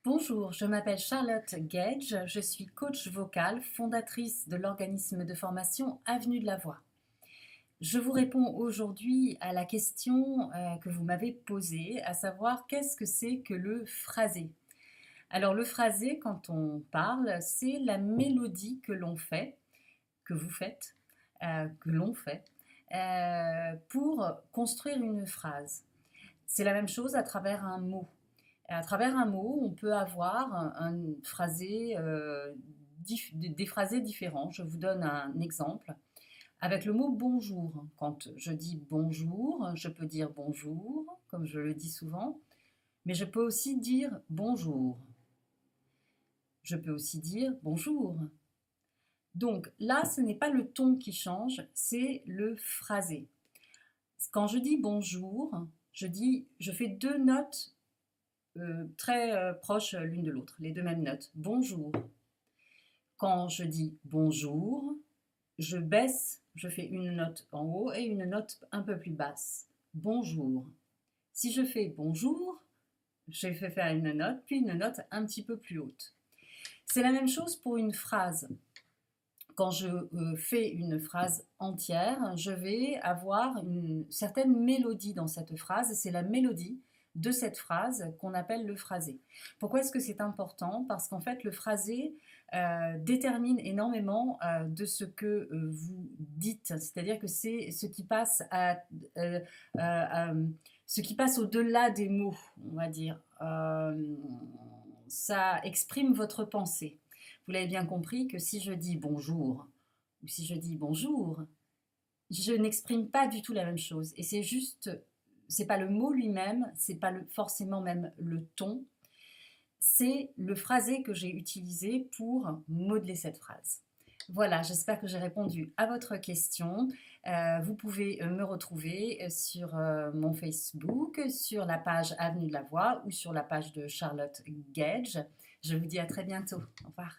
Bonjour, je m'appelle Charlotte Gage, je suis coach vocal, fondatrice de l'organisme de formation Avenue de la Voix. Je vous réponds aujourd'hui à la question que vous m'avez posée, à savoir qu'est-ce que c'est que le phrasé. Alors le phrasé, quand on parle, c'est la mélodie que l'on fait, que vous faites, que l'on fait, pour construire une phrase. C'est la même chose à travers un mot. À travers un mot, on peut avoir un phrasé, des phrasés différents. Je vous donne un exemple. Avec le mot bonjour, quand je dis bonjour, je peux dire bonjour, comme je le dis souvent, mais je peux aussi dire bonjour. Je peux aussi dire bonjour. Donc là, ce n'est pas le ton qui change, c'est le phrasé. Quand je dis bonjour, je fais deux notes très proches l'une de l'autre, les deux mêmes notes. Bonjour. Quand je dis bonjour, je baisse, je fais une note en haut et une note un peu plus basse. Bonjour. Si je fais bonjour, je fais faire une note, puis une note un petit peu plus haute. C'est la même chose pour une phrase. Quand je fais une phrase entière, je vais avoir une certaine mélodie dans cette phrase. C'est la mélodie de cette phrase qu'on appelle le phrasé. Pourquoi est-ce que c'est important? Parce qu'en fait, le phrasé détermine énormément de ce que vous dites. C'est-à-dire que c'est ce qui passe euh, ce qui passe au-delà des mots, on va dire. Ça exprime votre pensée. Vous l'avez bien compris que si je dis bonjour ou si je dis bonjour, je n'exprime pas du tout la même chose. Et c'est juste, c'est pas le mot lui-même, c'est pas forcément même le ton, c'est le phrasé que j'ai utilisé pour modeler cette phrase. Voilà, j'espère que j'ai répondu à votre question. Vous pouvez me retrouver sur mon Facebook, sur la page Avenue de la Voix ou sur la page de Charlotte Gage. Je vous dis à très bientôt. Au revoir.